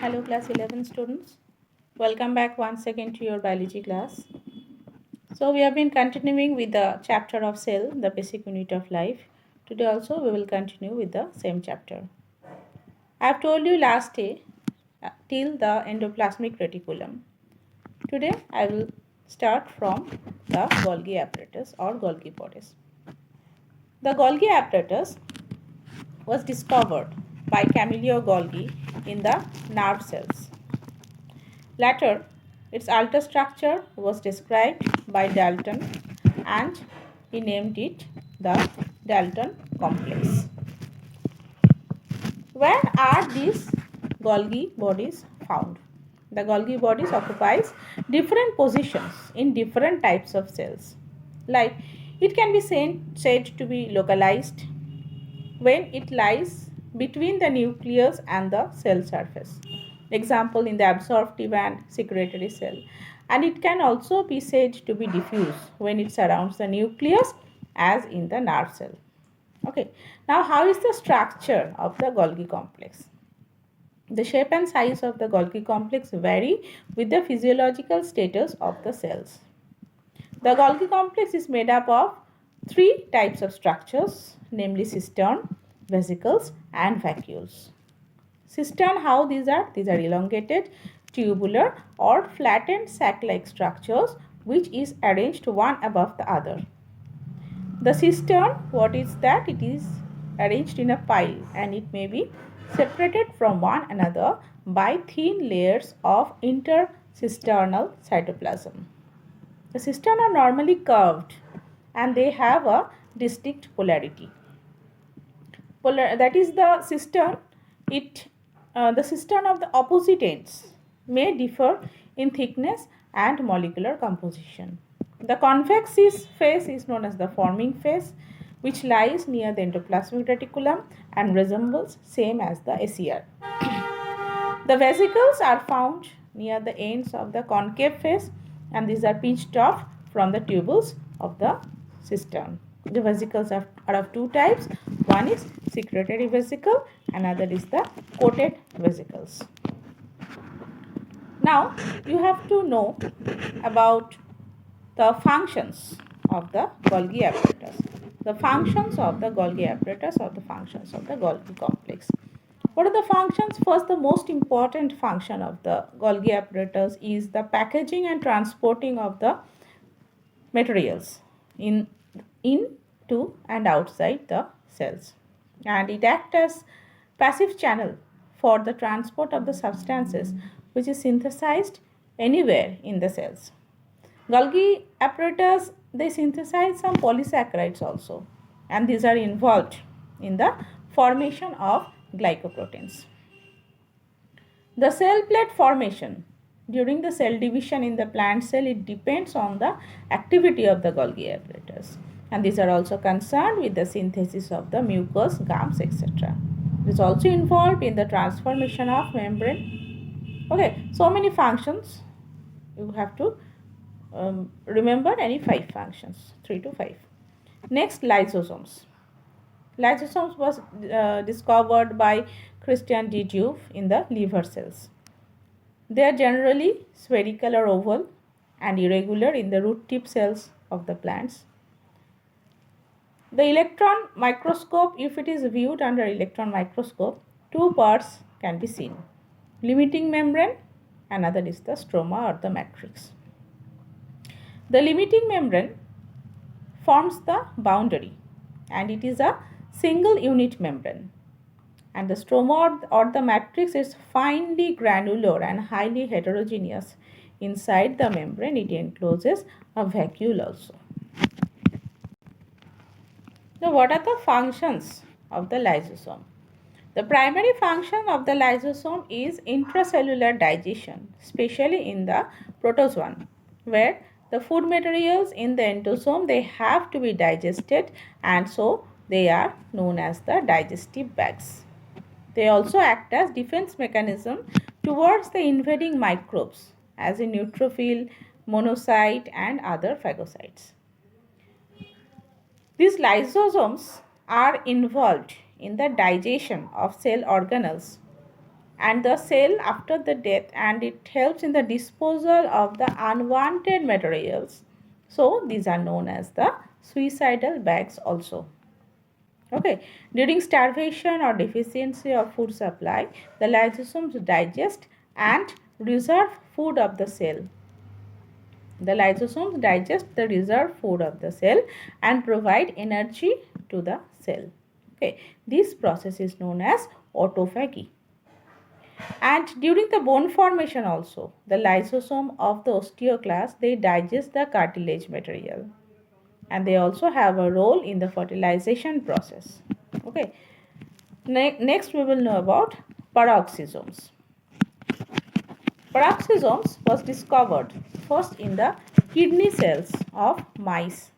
Hello class 11 students. Welcome back once again to your biology class. So we have been continuing with the chapter of cell, the basic unit of life. Today also we will continue with the same chapter. I have told you last day till the endoplasmic reticulum. Today I will start from the Golgi apparatus or Golgi bodies. The Golgi apparatus was discovered by Camillo Golgi in the nerve cells. Later, its ultrastructure was described by Dalton and he named it the Dalton complex. Where are these Golgi bodies found? The Golgi bodies occupies different positions in different types of cells. Like it can be said to be localized when it lies between the nucleus and the cell surface. Example in the absorptive and secretory cell. And it can also be said to be diffuse when it surrounds the nucleus as in the nerve cell. Okay. Now how is the structure of the Golgi complex? The shape and size of the Golgi complex vary with the physiological status of the cells. The Golgi complex is made up of three types of structures, namely cistern, vesicles and vacuoles. Cistern, how these are? These are elongated, tubular or flattened sac-like structures which is arranged one above the other. The cistern, what is that? It is arranged in a pile and it may be separated from one another by thin layers of intercisternal cytoplasm. The cisterns are normally curved and they have a distinct polarity. That is the cistern. The cistern of the opposite ends may differ in thickness and molecular composition. The convex face is known as the forming face, which lies near the endoplasmic reticulum and resembles same as the ACR. The vesicles are found near the ends of the concave face and these are pinched off from the tubules of the cistern. The vesicles are of two types. One is secretory vesicle, another is the coated vesicles. Now you have to know about the functions of the Golgi apparatus. The functions of the Golgi apparatus or the functions of the Golgi complex. What are the functions? First, the most important function of the Golgi apparatus is the packaging and transporting of the materials into and outside the cells. And it acts as passive channel for the transport of the substances which is synthesized anywhere in the cells. Golgi apparatus, they synthesize some polysaccharides also and these are involved in the formation of glycoproteins. The cell plate formation during the cell division in the plant cell, it depends on the activity of the Golgi apparatus and these are also concerned with the synthesis of the mucus, gums, etc. It is also involved in the transformation of membrane. Okay, so many functions you have to remember any 5 functions, 3 to 5. Next, lysosomes. Lysosomes was discovered by Christian de Duve in the liver cells. They are generally spherical or oval and irregular in the root tip cells of the plants. The electron microscope, if it is viewed under electron microscope, two parts can be seen. Limiting membrane, another is the stroma or the matrix. The limiting membrane forms the boundary and it is a single unit membrane. And the stroma or the matrix is finely granular and highly heterogeneous. Inside the membrane, it encloses a vacuole also. Now, what are the functions of the lysosome? The primary function of the lysosome is intracellular digestion, especially in the protozoan, where the food materials in the endosome, they have to be digested and so they are known as the digestive bags. They also act as defense mechanism towards the invading microbes as in neutrophil, monocyte and other phagocytes. These lysosomes are involved in the digestion of cell organelles and the cell after the death, and it helps in the disposal of the unwanted materials. So these are known as the suicidal bags also. Okay, during starvation or deficiency of food supply, the lysosomes digest and reserve food of the cell. The lysosomes digest the reserved food of the cell and provide energy to the cell. Okay, this process is known as autophagy. And during the bone formation also, the lysosome of the osteoclast, they digest the cartilage material, and they also have a role in the fertilization process. Okay, next we will know about peroxisomes. Peroxisomes was discovered first in the kidney cells of mice.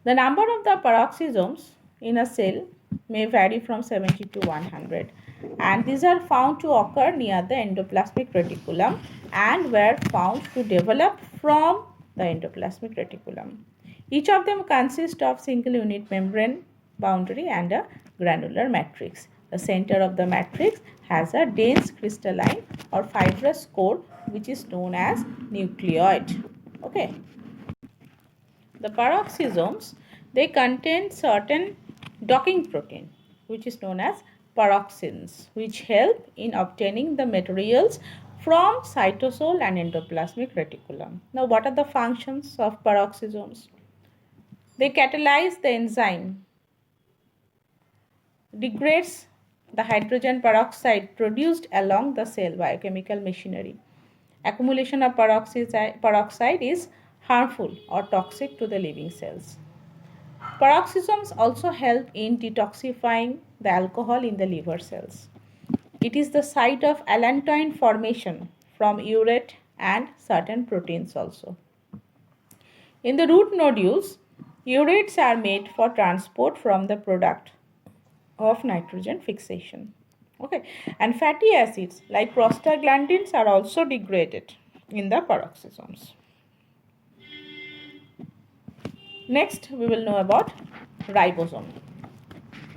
The number of the peroxisomes in a cell may vary from 70 to 100, and these are found to occur near the endoplasmic reticulum and were found to develop from the endoplasmic reticulum. Each of them consists of single unit membrane boundary and a granular matrix. The center of the matrix has a dense crystalline or fibrous core which is known as nucleoid. Okay. The peroxisomes, they contain certain docking protein which is known as peroxins, which help in obtaining the materials from cytosol and endoplasmic reticulum. Now what are the functions of peroxisomes? They catalyze the enzyme, degrades the hydrogen peroxide produced along the cell biochemical machinery. Accumulation of peroxide is harmful or toxic to the living cells. Peroxisomes also help in detoxifying the alcohol in the liver cells. It is the site of allantoin formation from urate and certain proteins also. In the root nodules, urates are made for transport from the product of nitrogen fixation. Okay, and fatty acids like prostaglandins are also degraded in the peroxisomes. Next, we will know about ribosome.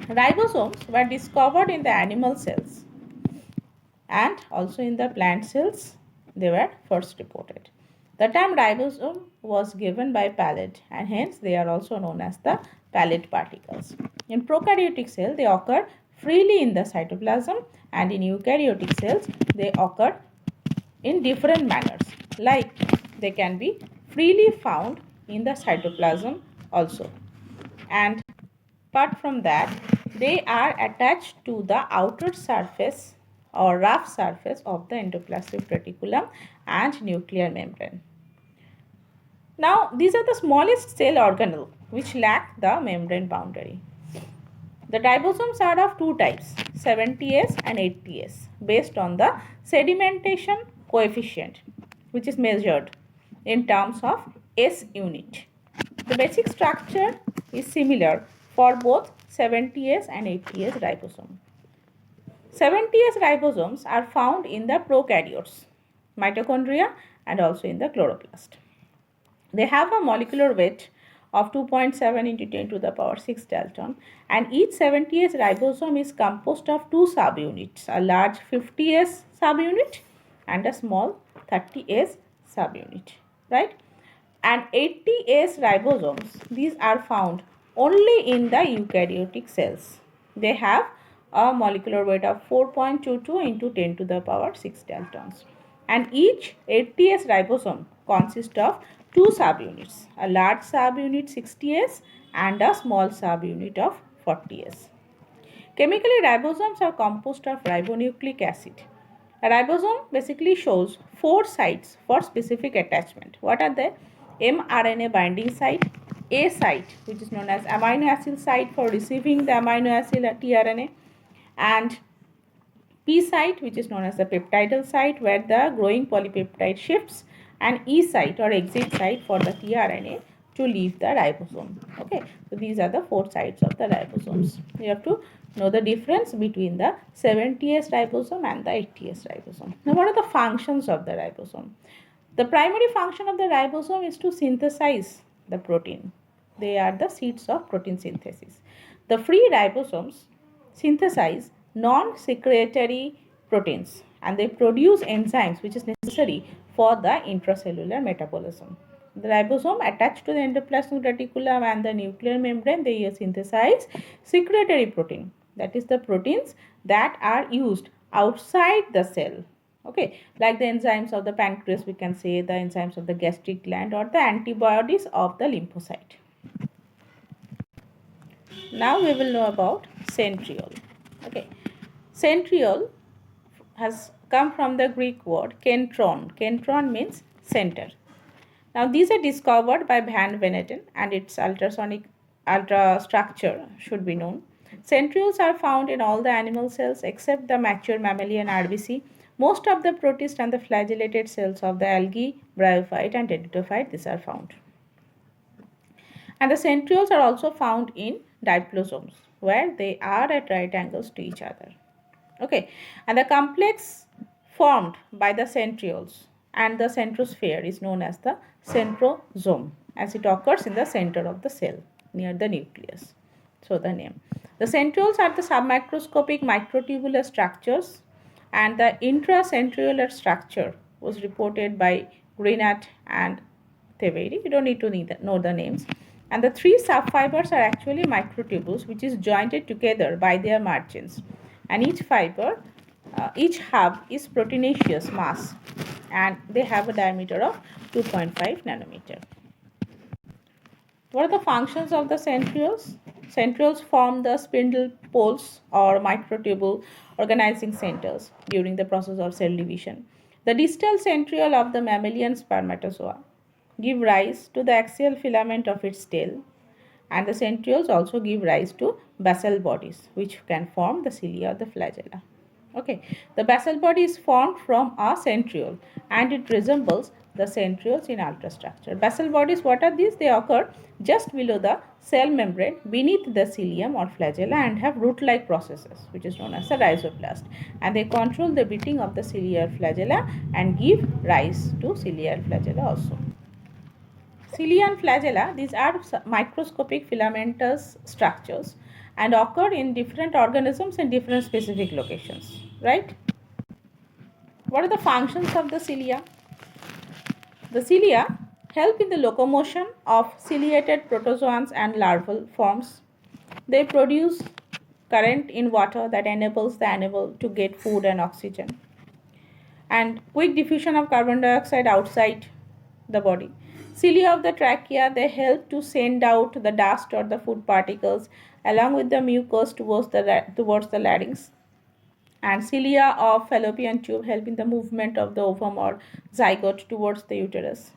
Ribosomes were discovered in the animal cells and also in the plant cells they were first reported. The term ribosome was given by Palade, and hence they are also known as the Palade particles. In prokaryotic cell they occur freely in the cytoplasm, and in eukaryotic cells they occur in different manners, like they can be freely found in the cytoplasm also, and apart from that they are attached to the outer surface or rough surface of the endoplasmic reticulum and nuclear membrane. Now these are the smallest cell organelle which lack the membrane boundary. The ribosomes are of two types, 70S and 80S, based on the sedimentation coefficient which is measured in terms of S unit. The basic structure is similar for both 70S and 80S ribosome. 70S ribosomes are found in the prokaryotes, mitochondria, and also in the chloroplast. They have a molecular weight of 2.7 into 10 to the power 6 Dalton, and each 70S ribosome is composed of two subunits, a large 50S subunit and a small 30S subunit, right? And 80S ribosomes, these are found only in the eukaryotic cells. They have a molecular weight of 4.22 into 10 to the power 6 Daltons. And each 80S ribosome consists of two subunits, a large subunit 60S and a small subunit of 40S. Chemically, ribosomes are composed of ribonucleic acid. A ribosome basically shows four sites for specific attachment. What are they? mRNA binding site, A site which is known as amino acid site for receiving the amino acid tRNA, and P site which is known as the peptidal site where the growing polypeptide shifts, and E site or exit site for the tRNA to leave the ribosome. Okay, so these are the four sites of the ribosomes. You have to know the difference between the 70S ribosome and the 80S ribosome. Now what are the functions of the ribosome? The primary function of the ribosome is to synthesize the protein. They are the seats of protein synthesis. The free ribosomes synthesize non-secretory proteins, and they produce enzymes which is necessary for the intracellular metabolism. The ribosome attached to the endoplasmic reticulum and the nuclear membrane, they synthesize secretory protein, that is the proteins that are used outside the cell. Okay, like the enzymes of the pancreas, we can say the enzymes of the gastric gland or the antibodies of the lymphocyte. Now we will know about centriole. Okay, centriole has come from the Greek word kentron. Kentron means center. Now these are discovered by Van Veneten, and its ultrastructure should be known. Centrioles are found in all the animal cells except the mature mammalian RBC. Most of the protist and the flagellated cells of the algae, bryophyte and pteridophyte, these are found. And the centrioles are also found in diplosomes where they are at right angles to each other. Okay, and the complex formed by the centrioles and the centrosphere is known as the centrosome, as it occurs in the center of the cell near the nucleus. So the name. The centrioles are the submicroscopic microtubular structures, and the intracentriolar structure was reported by Grenat and Teveri. You don't need to know the names. And the three subfibers are actually microtubules which is jointed together by their margins. And each fiber, each hub is proteinaceous mass, and they have a diameter of 2.5 nanometer. What are the functions of the centrioles? Centrioles form the spindle poles or microtubule organizing centers during the process of cell division. The distal centriole of the mammalian spermatozoa give rise to the axial filament of its tail, and the centrioles also give rise to basal bodies which can form the cilia or the flagella. Okay, the basal body is formed from a centriole and it resembles the centrioles in ultrastructure. Basal bodies, what are these? They occur just below the cell membrane beneath the cilium or flagella and have root-like processes which is known as the rhizoblast, and they control the beating of the cilia or flagella and give rise to cilia or flagella also. Cilia and flagella, these are microscopic filamentous structures and occur in different organisms in different specific locations, right? What are the functions of the cilia? The cilia help in the locomotion of ciliated protozoans and larval forms. They produce current in water that enables the animal to get food and oxygen, and quick diffusion of carbon dioxide outside the body. Cilia of the trachea, they help to send out the dust or the food particles along with the mucus towards the larynx. And cilia of fallopian tube help in the movement of the ovum or zygote towards the uterus.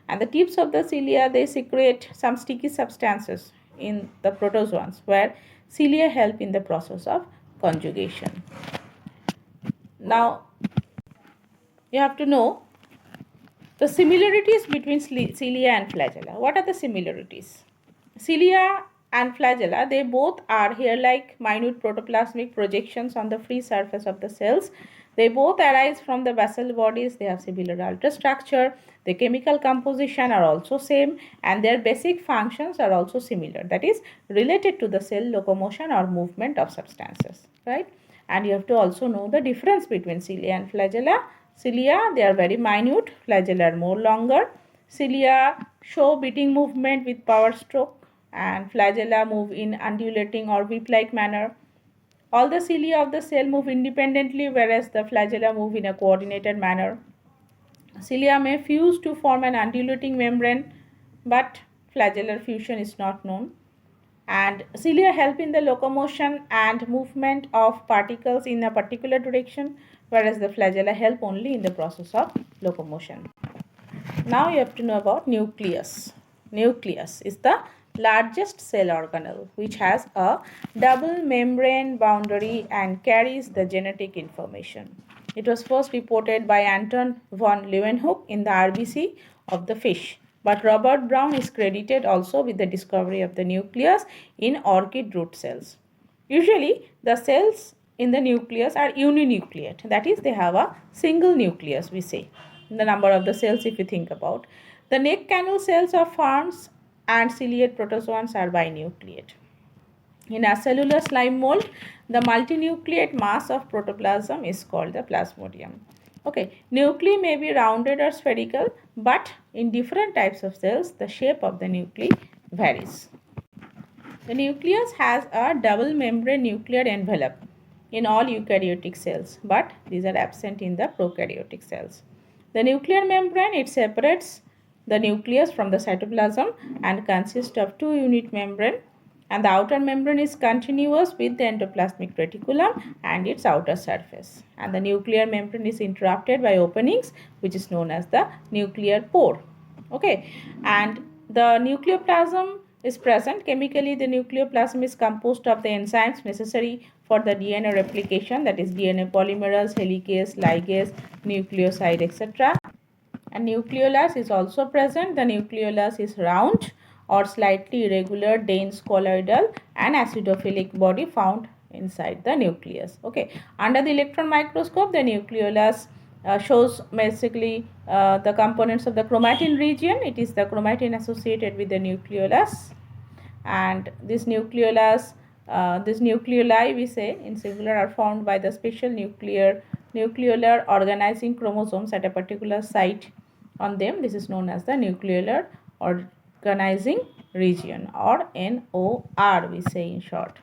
And the tips of the cilia, they secrete some sticky substances in the protozoans where cilia help in the process of conjugation. Now, you have to know the similarities between cilia and flagella. What are the similarities? Cilia and flagella, they both are hair-like minute protoplasmic projections on the free surface of the cells. They both arise from the basal bodies. They have similar ultrastructure. The chemical composition are also same, and their basic functions are also similar. That is related to the cell locomotion or movement of substances, right? And you have to also know the difference between cilia and flagella. Cilia, they are very minute. Flagella are more longer. Cilia show beating movement with power stroke, and flagella move in undulating or whip-like manner. All the cilia of the cell move independently, whereas the flagella move in a coordinated manner. Cilia may fuse to form an undulating membrane, but flagellar fusion is not known. And cilia help in the locomotion and movement of particles in a particular direction, whereas the flagella help only in the process of locomotion. Now you have to know about nucleus. Nucleus is the largest cell organelle which has a double membrane boundary and carries the genetic information. It was first reported by Anton von Leeuwenhoek in the RBC of the fish, but Robert Brown is credited also with the discovery of the nucleus in orchid root cells. Usually the cells in the nucleus are uninucleate, that is they have a single nucleus, we say. The number of the cells, if you think about. The neck canal cells of ferns and ciliate protozoans are binucleate. In acellular slime mold, the multinucleate mass of protoplasm is called the plasmodium. Okay, nuclei may be rounded or spherical, but in different types of cells, the shape of the nuclei varies. The nucleus has a double membrane nuclear envelope in all eukaryotic cells, but these are absent in the prokaryotic cells. The nuclear membrane, it separates the nucleus from the cytoplasm and consists of two unit membrane, and the outer membrane is continuous with the endoplasmic reticulum and its outer surface, and the nuclear membrane is interrupted by openings which is known as the nuclear pore. Okay, and the nucleoplasm is present. Chemically, the nucleoplasm is composed of the enzymes necessary for the DNA replication, that is DNA polymerase, helicase, ligase, nucleoside, etc. And nucleolus is also present. The nucleolus is round or slightly irregular, dense, colloidal and acidophilic body found inside the nucleus. Okay, under the electron microscope, the nucleolus shows basically the components of the chromatin region. It is the chromatin associated with the nucleolus, and this nucleolus, this nucleoli we say in singular, are formed by the special nucleolar organizing chromosomes at a particular site on them. This is known as the nucleolar organizing region, or NOR we say in short.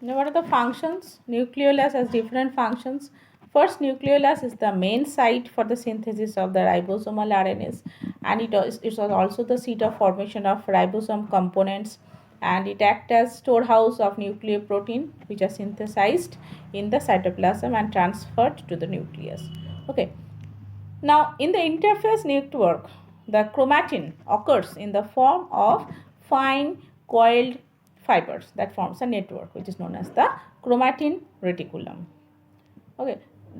Now, what are the functions? Nucleolus has different functions. First, nucleolus is the main site for the synthesis of the ribosomal RNAs, and it is also the seat of formation of ribosome components, and it acts as storehouse of nucleoprotein which are synthesized in the cytoplasm and transferred to the nucleus. Okay. Now, in the interphase network, the chromatin occurs in the form of fine coiled fibers that forms a network which is known as the chromatin reticulum. Okay,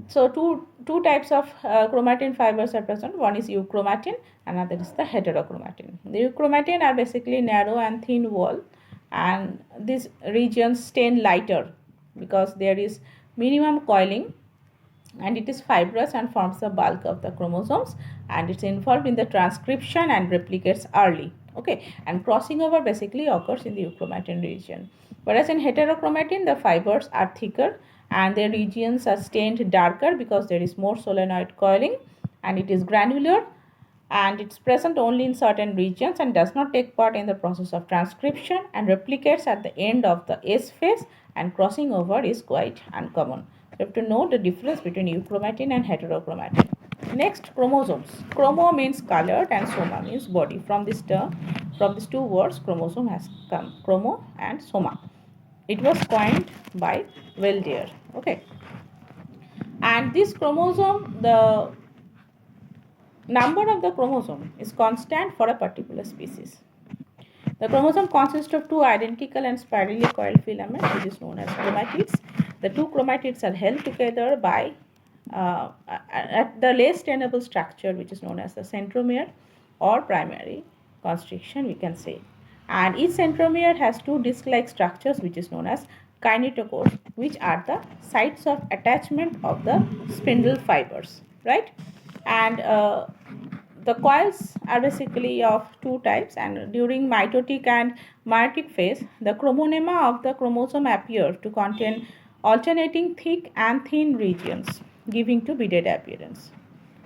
so two types of chromatin fibers are present. One is euchromatin, another is the heterochromatin. The euchromatin are basically narrow and thin wall, and these regions stain lighter because there is minimum coiling, and it is fibrous and forms the bulk of the chromosomes, and it's involved in the transcription and replicates early. Okay, and crossing over basically occurs in the euchromatin region, whereas in heterochromatin the fibers are thicker and their regions are stained darker because there is more solenoid coiling, and it is granular, and it's present only in certain regions and does not take part in the process of transcription and replicates at the end of the S phase, and crossing over is quite uncommon. You have to know the difference between euchromatin and heterochromatin. Next, chromosomes. Chromo means colored and soma means body. From this term, from these two words, chromosome has come. Chromo and soma. It was coined by Weldier. Okay. And this chromosome, the number of the chromosome is constant for a particular species. The chromosome consists of two identical and spirally coiled filaments, which is known as chromatids. The two chromatids are held together by at the less tenable structure, which is known as the centromere or primary constriction, we can say. And each centromere has two disc-like structures, which is known as kinetochores, which are the sites of attachment of the spindle fibers, right? And the coils are basically of two types, and during mitotic and meiotic phase, the chromonema of the chromosome appear to contain alternating thick and thin regions, giving to beaded appearance.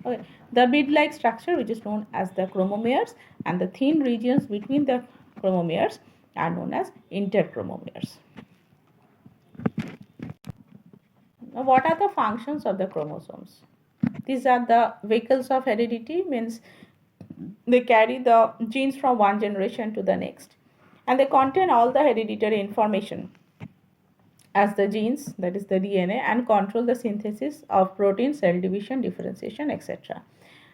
Okay. The bead-like structure, which is known as the chromomeres, and the thin regions between the chromomeres are known as interchromomeres. Now, what are the functions of the chromosomes? These are the vehicles of heredity, means they carry the genes from one generation to the next, and they contain all the hereditary information as the genes, that is the DNA, and control the synthesis of protein, cell division, differentiation, etc.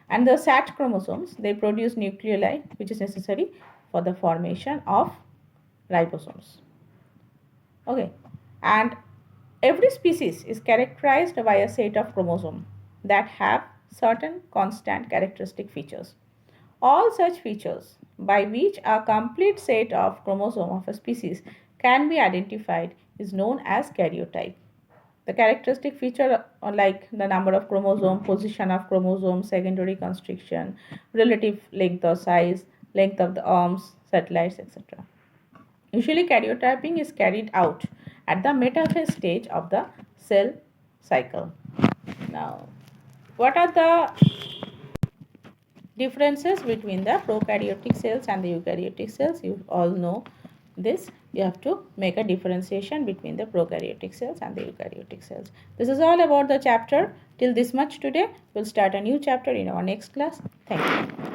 And the SAT chromosomes, they produce nucleoli, which is necessary for the formation of ribosomes. Okay, and every species is characterized by a set of chromosomes that have certain constant characteristic features. All such features by which a complete set of chromosomes of a species can be identified is known as karyotype. The characteristic feature like the number of chromosome, position of chromosome, secondary constriction, relative length or size, length of the arms, satellites, etc. Usually karyotyping is carried out at the metaphase stage of the cell cycle. Now, what are the differences between the prokaryotic cells and the eukaryotic cells? You all know this. You have to make a differentiation between the prokaryotic cells and the eukaryotic cells. This is all about the chapter. Till this much today. We'll start a new chapter in our next class. Thank you.